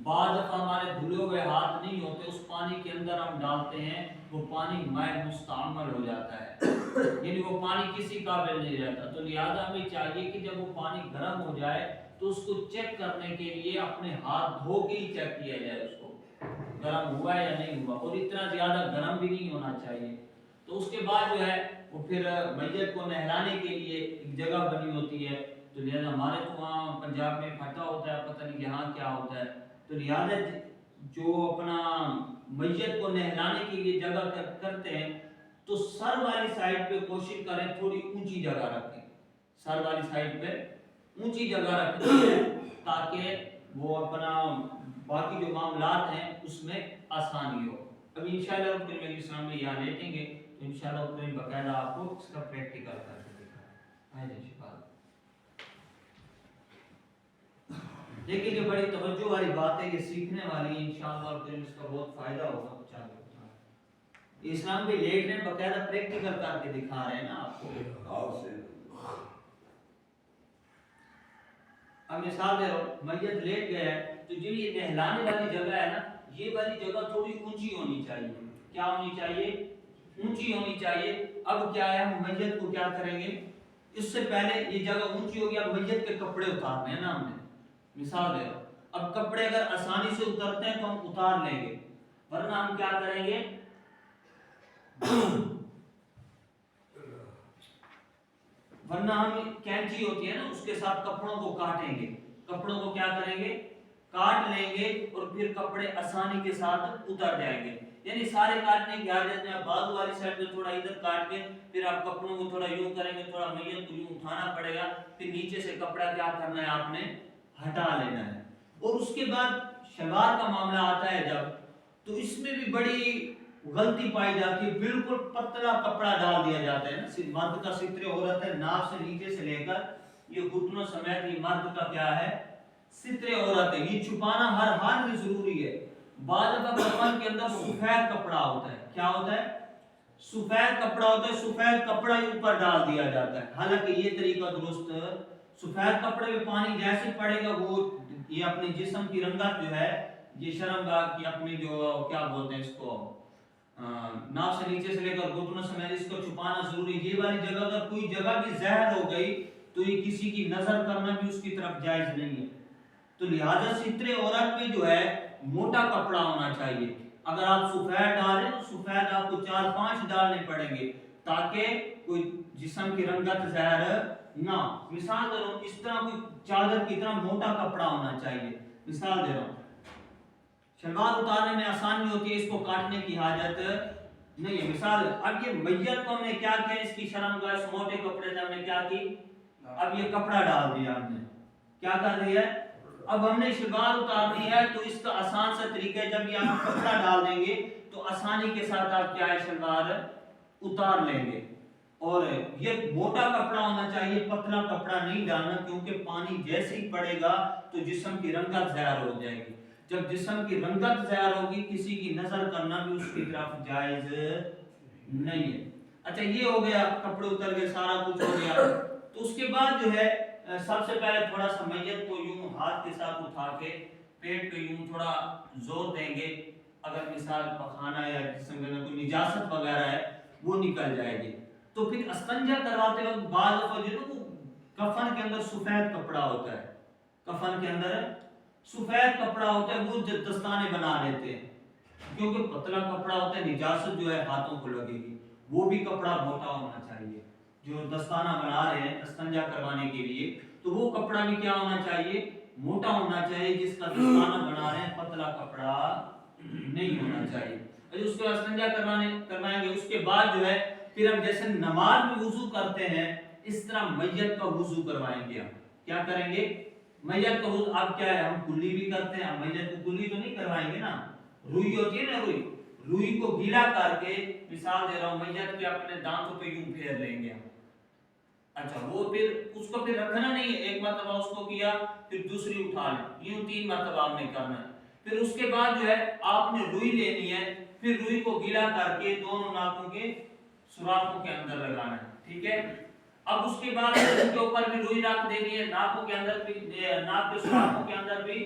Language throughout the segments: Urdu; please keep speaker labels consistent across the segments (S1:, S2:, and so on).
S1: بعض دفعہ ہمارے دھلے ہوئے ہاتھ نہیں ہوتے، اس پانی کے اندر ہم ڈالتے ہیں، وہ پانی ماء مستعمل ہو جاتا ہے، یعنی وہ پانی کسی قابل نہیں رہتا۔ تو لہٰذا ہمیں چاہیے کہ جب وہ پانی گرم ہو جائے تو اس کو چیک کرنے کے لیے اپنے ہاتھ دھو کے ہی چیک کیا جائے اس کو گرم ہوا ہے یا نہیں ہوا، اور اتنا زیادہ گرم بھی نہیں ہونا چاہیے۔ تو اس کے بعد جو ہے وہ پھر میت کو نہلانے کے لیے ایک جگہ بنی ہوتی ہے، تو لہٰذا ہمارے تو وہاں پنجاب میں پھٹا ہوتا ہے، پتہ نہیں یہاں کیا ہوتا ہے، تو لہٰذا جو اپنا میت کو نہلانے کے لیے جگہ کرتے ہیں تو سر والی سائڈ پہ کوشش کریں تھوڑی اونچی جگہ رکھیں، سر والی سائڈ پہ اونچی جگہ رکھنی ہے تاکہ وہ اپنا باقی جو معاملات ہیں اس میں آسانی ہو۔ اب انشاءاللہ رب العالمین کے سامنے یہاں لیٹیں گے تو انشاءاللہ رب العالمین باقاعدہ آپ کو اس کا پریکٹیکل کر کے دکھائیں۔ دیکھیں یہ بڑی توجہ والی بات ہے، یہ سیکھنے والی ہے، انشاءاللہ رب العالمین اس کا بہت فائدہ ہوگا۔ اسلام کے لیٹنے باقاعدہ پریکٹیکل کر کے دکھا رہے ہیں نا آپ کو۔ اب مثال دے رہا ہوں، میت لیٹ گیا ہے تو جو یہ نہلانے والی جگہ ہے نا، یہ والی جگہ تھوڑی اونچی ہونی چاہیے۔ کیا ہونی چاہیے؟ اونچی ہونی چاہیے۔ اب کیا ہے، ہم میت کو کیا کریں گے، اس سے پہلے یہ جگہ اونچی ہوگی، اب میت کے کپڑے اتارنے ہیں نا ہم نے، مثال دے رہا ہوں۔ اب کپڑے اگر آسانی سے اترتے ہیں تو ہم اتار لیں گے، ورنہ ہم کیا کریں گے، ورنہ ہم کینچی ہوتی ہے نا اس کے ساتھ کپڑوں کو کاٹیں گے، کپڑوں کو کیا کریں گے، کاٹ لیں گے، اور پھر کپڑے آسانی کے ساتھ اتر جائیں گے۔ یعنی سارے کاٹنے کی حاجت میں بازو والی سائڈ پہ تھوڑا ادھر کاٹ کے پھر آپ کپڑوں کو تھوڑا یوں کریں گے، تھوڑا میت کو یوں اٹھانا پڑے گا، پھر نیچے سے کپڑا کیا کرنا ہے آپ نے ہٹا لینا ہے۔ اور اس کے بعد شلوار کا معاملہ آتا ہے جب، تو اس میں بھی بڑی غلطی پائی جاتی ہے، بالکل پتلا کپڑا ڈال دیا جاتا ہے نا، مرد کا ستر عورت ہے، ناف سے نیچے سے لے کر یہ گھٹنوں سمیت یہ مرد کا کیا ہے، ستر عورت ہے، یہ چھپانا ہر حال میں ضروری ہے۔ بعض دفعہ کفن کے اندر سفید کپڑا ہوتا ہے، کیا ہوتا ہے، سفید کپڑا ہوتا ہے، سفید کپڑا ہی اوپر ڈال دیا جاتا ہے، حالانکہ یہ طریقہ درست، سفید کپڑے میں پانی جیسے پڑے گا وہ یہ اپنے جسم کی رنگت جو ہے، یہ شرمگاہ کی اپنی جو کیا بولتے ہیں اس کو، ناف سے نیچے سے لے کر گھٹنوں سمیت اس کو چھپانا ضروری ہے۔ یہ والی جگہ اگر کوئی جگہ بھی زہر ہو گئی تو یہ کسی کی نظر کرنا بھی اس کی طرف جائز نہیں ہے۔ تو لہذا ستر عورت پہ جو ہے موٹا کپڑا ہونا چاہیے۔ اگر آپ سفید ڈال رہے ہیں تو سفید آپ کو 4-5 ڈالنے پڑیں گے تاکہ کوئی جسم کی رنگت ظاہر نہ۔ مثال دے رہا ہوں، اس طرح کوئی چادر کی طرح موٹا کپڑا ہونا چاہیے، مثال دے رہا ہوں۔ شلوار اتارنے میں آسانی ہوتی ہے، اس کو کاٹنے کی حاجت نہیں ہے، مثال۔ اب یہ میت کو ہم نے کیا کیا، اس کی شرمگاہ اس موٹے کپڑے سے ہم نے کیا کی، اب یہ کپڑا ڈال دیا ہم نے، کیا کر دیا ہے، اب ہم نے شلوار اتارنی ہے تو اس کا آسان سا طریقہ ہے، جب یہ آپ کپڑا ڈال دیں گے تو آسانی کے ساتھ آپ کیا ہے شلوار اتار لیں گے۔ اور یہ موٹا کپڑا ہونا چاہیے، پتلا کپڑا نہیں ڈالنا، کیونکہ پانی جیسے ہی پڑے گا تو جسم کی رنگت ظاہر ہو جائے گی، جب جسم کی رنگت ظاہر ہوگی کسی کی نظر کرنا بھی اس کی طرف جائز نہیں ہے۔ اچھا یہ ہو گیا، کپڑے اتر گئے، سارا کچھ ہو گیا، تو اس کے بعد جو ہے سب سے پہلے تھوڑا سا میت کو یوں ہاتھ کے ساتھ اٹھا کے پیٹ پہ یوں تھوڑا زور دیں گے، اگر مثال پخانہ یا جسم کے اندر کوئی نجاست وغیرہ ہے وہ نکل جائے گی۔ تو پھر استنجا کرواتے وقت بعض دفعہ جو ہے وہ کفن کے اندر سفید کپڑا ہوتا ہے، کفن کے اندر سفید کپڑا ہوتا ہے، وہ دستانے بنا لیتے ہیں، کیونکہ پتلا کپڑا ہوتا ہے، نجاست جو ہے ہاتھوں کو لگے گی، وہ بھی کپڑا موٹا ہونا چاہیے۔ جو دستانہ بنا رہے ہیں استنجا کروانے کے لیے تو وہ کپڑا بھی کیا ہونا چاہیے، موٹا ہونا چاہیے، جس کا دستانہ بنا رہے ہیں پتلا کپڑا نہیں ہونا چاہیے۔ اس کو استنجا کروائیں گے، اس کے بعد جو ہے پھر ہم جیسے نماز میں وضو کرتے ہیں اس طرح میت کا وضو کروائیں گے۔ ہم کیا کریں گے، میت کا وضو، اب کیا ہے ہم کلی بھی کرتے ہیں، ہم میت کو کلی تو نہیں کروائیں گے نا، روئی ہوتی ہے نا، روئی کو گیلا کر کے، مثال دے رہا ہوں، میت کے اپنے دانتوں پہ یوں پھیر لیں گے ہم۔ اچھا وہ پھر اس کو پھر رکھنا نہیں ہے، ایک مرتبہ اس کو کیا پھر دوسری اٹھا لیں، یوں 3 مرتبہ آپ نے کرنا ہے۔ پھر اس کے بعد جو ہے آپ نے روئی لینی ہے، پھر روئی کو گیلا کر کے دونوں ناکوں کے سوراخوں کے اندر لگانا ہے، ٹھیک ہے۔ اب اس کے بعد ان کے اوپر بھی روئی رکھ دینی ہے، ناکوں کے اندر بھی، ناک کے سوراخوں کے اندر بھی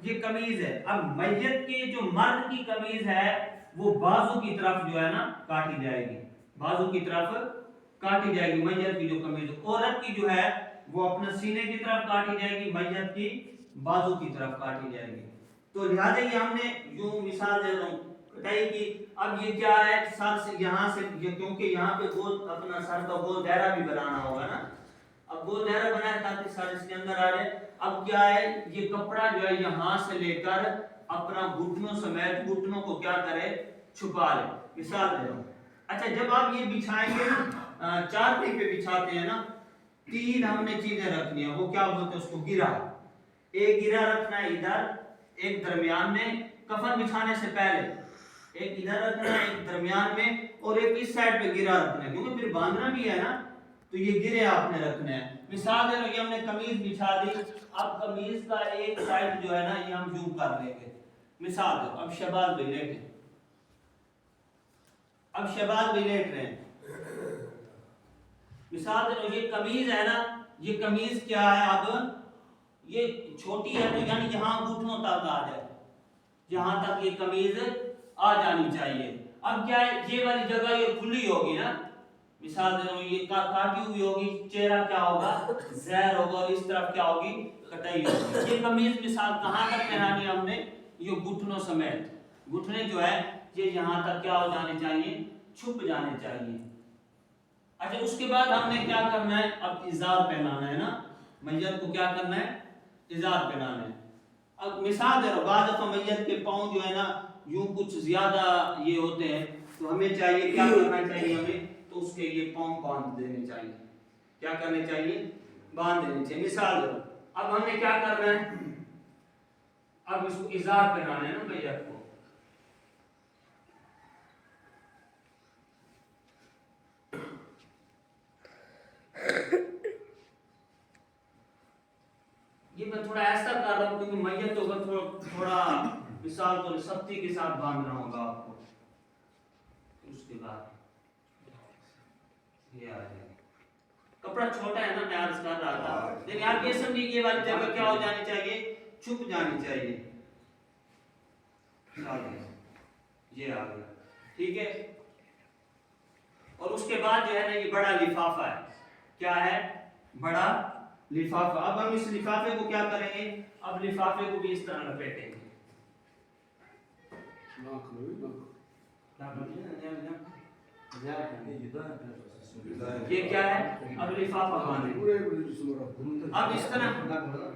S1: یہ قمیض ہے. اب میت کے جو مرد کی قمیض ہے وہ بازو کی طرف جو ہے نا کاٹی جائے گی, بازو کی طرف کاٹی جائے گی میت کی جو قمیض. عورت کی جو ہے وہ اپنے سینے کی طرف کاٹی جائے گی, میت کی بازو کی طرف کاٹی جائے گی. تو لہٰذا یہ ہم نے یوں مثال دے رہا ہوں کٹائی کی. اب یہ کیا ہے, سر سے یہاں سے کیونکہ یہاں پہ گول اپنا سر کا گول دائرہ بھی بنانا ہوگا نا, اب گول دائرہ بنایا تاکہ سر اس کے اندر آ جائے. اب کیا ہے, یہ کپڑا جو ہے یہاں سے لے کر اپنا گھٹنوں سمیت گھٹنوں کو کیا کرے, چھپا لے. مثال دے رہا ہوں. اچھا جب آپ یہ بچھائیں گے نا, چارپائی پہ بچھاتے ہیں نا, تین ہم نے چیزیں رکھنی ہیں, وہ کیا بولتے ہیں اس کو, گرا. ایک گرا رکھنا ہے ادھر, ایک درمیان میں کفن بچھانے سے پہلے, ایک ادھر رکھنا ہے ایک درمیان میں, اور ایک اس سائڈ پہ گرا رکھنا ہے کیونکہ پھر باندھنا بھی ہے نا, تو یہ گرے آپ نے رکھنے ہیں. مثال دے رہے کہ ہم نے قمیض بچھا دی, اب قمیض کا ایک سائڈ جو ہے نا یہ ہم یوں کر لیں گے. مثال دے, اب شہباز بھائی لیٹے, اب شہباز بھائی لیٹ رہے ہیں. مثال دے یہ قمیض ہے نا, یہ قمیض کیا ہے, اب یہ چھوٹی ہے تو یعنی یہاں گھٹنوں تک آ جائے, یہاں تک یہ قمیض آ جانی چاہیے. اب کیا ہے, یہ والی جگہ یہ کھلی ہوگی نا, مثال دے رہا ہوں یہ کاٹی ہوئی ہوگی, چہرہ کیا ہوگا, زہر ہوگا, اور اس طرف کیا ہوگی, کٹائی ہوگی. یہ قمیض مثال کہاں تک پہنانی ہے ہم نے, یہ گھٹنوں سمیت, گھٹنے جو ہے یہ یہاں تک کیا ہو جانے چاہیے, چھپ جانے چاہیے. اچھا اس کے بعد ہم نے کیا کرنا ہے, اب ازار پہنانا ہے نا, میت کو کیا کرنا ہے, ازار پہنانا ہے. اب مثال دے رہا ہوں, بعض دفعہ میت کے پاؤں جو ہے نا یوں کچھ زیادہ یہ ہوتے ہیں, تو ہمیں چاہیے کیا کرنا چاہیے ہمیں, تو اس کے یہ پاؤں باندھ دینے چاہیے. کیا کرنے چاہیے, باندھ دینے چاہیے. مثال دے رہا ہوں, اب ہم نے کیا کرنا ہے, اب اس کو ازار پہنانا ہے نا میت کو. یہ میں تھوڑا ایسا کر رہا ہوں کیونکہ میت تو تھوڑا مثال تو سختی کے ساتھ باندھنا ہوگا آپ کو. اس کے بعد یہ آ جائے, کپڑا چھوٹا ہے نا, میں عرض کر رہا تھا, لیکن آپ یہ سمجھیے یہ والی جگہ کیا ہو جانی چاہیے, چھپ جانی چاہیے. یہ آ گیا, ٹھیک ہے. اور اس کے بعد جو ہے نا یہ بڑا لفافہ ہے, کیا ہے, بڑا لفافہ. اب ہم اس لفافے کو کیا کریں گے, اب لفافے کو بھی اس طرح لپیٹیں گے. یہ کیا ہے, اب لفافہ باندھیں گے. اب اس طرح,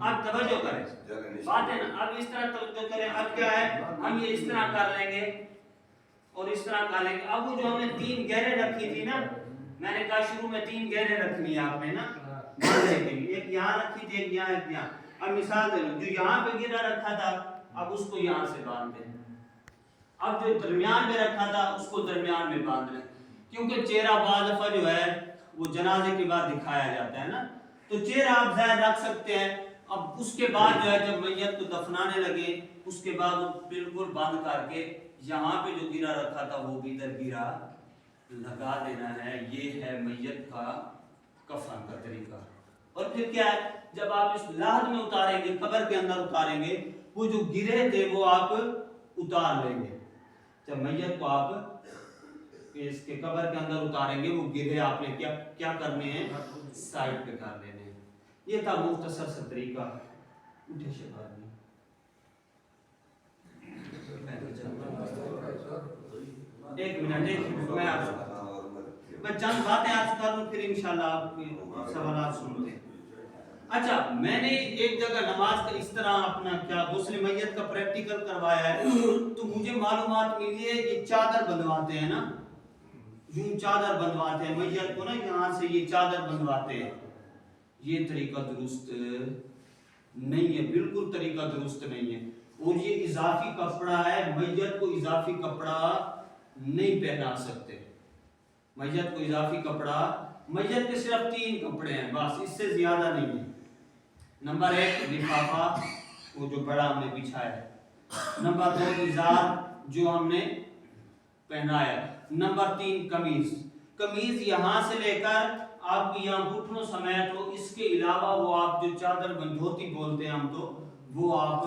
S1: اب توجہ کریں, بات ہے نا, اب اس طرح توجہ کریں. اب کیا ہے, ہم یہ اس طرح کر لیں گے اور اس طرح کر لیں گے. اب وہ جو ہم نے تین گہرے رکھی تھی نا, میں نے کہا شروع میں تین گہرے رکھنی ہے آپ نے نا باندھنے کے لیے, ایک یہاں رکھی تھی, ایک یہاں, ایک یہاں. اب مثال دے لو, جو یہاں پہ گرا رکھا تھا اب اس کو یہاں سے باندھ دیں. اب جو درمیان میں رکھا تھا اس کو درمیان میں باندھ لیں, کیونکہ چہرہ بعض دفعہ جو ہے وہ جنازے کے بعد دکھایا جاتا ہے نا, تو چہرہ آپ ظاہر رکھ سکتے ہیں. اب اس کے بعد جو ہے جب میت کو دفنانے لگے اس کے بعد وہ بالکل بند کر کے یہاں پہ جو گرا رکھا تھا وہ بھی ادھر گرا لگا دینا ہے. یہ ہے میت کا کفن کا طریقہ. اور پھر کیا ہے, جب آپ اس لحد میں اتاریں گے, قبر کے اندر اتاریں گے, وہ جو گرے تھے وہ آپ اتار لیں گے. جب میت کو آپ اس کے قبر کے اندر اتاریں گے وہ گرے آپ نے کیا کرنے ہیں, سائڈ پہ کر لینے ہیں. یہ تھا مختصر سا طریقہ. اٹھے شہباز میں ایک منٹ, میں چند باتیں عرض کر لوں پھر انشاءاللہ آپ کے سوالات سنتے ہیں. اچھا میں نے ایک جگہ نماز کا اس طرح اپنا کیا غسل میت کا پریکٹیکل کروایا ہے, تو مجھے معلومات ملی ہے یہ چادر بندھواتے ہیں نا, یوں چادر بندھواتے ہیں میت کو نا, یہاں سے یہ چادر بندھواتے ہیں. یہ طریقہ درست نہیں ہے, بالکل طریقہ درست نہیں ہے. اور یہ اضافی کپڑا ہے, میت کو اضافی کپڑا نہیں پہنا سکتے. میت کو اضافی کپڑا, میت کے صرف تین کپڑے ہیں بس, اس سے زیادہ نہیں ہے. نمبر ایک لفافہ, وہ جو بڑا ہم نے بچھایا ہے. نمبر دو ازار جو ہم نے پہنایا. نمبر تین قمیض. قمیض یہاں سے لے کر آپ کی یہاں گھٹنوں سمیت ہو, اس کے علاوہ وہ آپ جو چادر دھوتی بولتے ہیں ہم تو, وہ آپ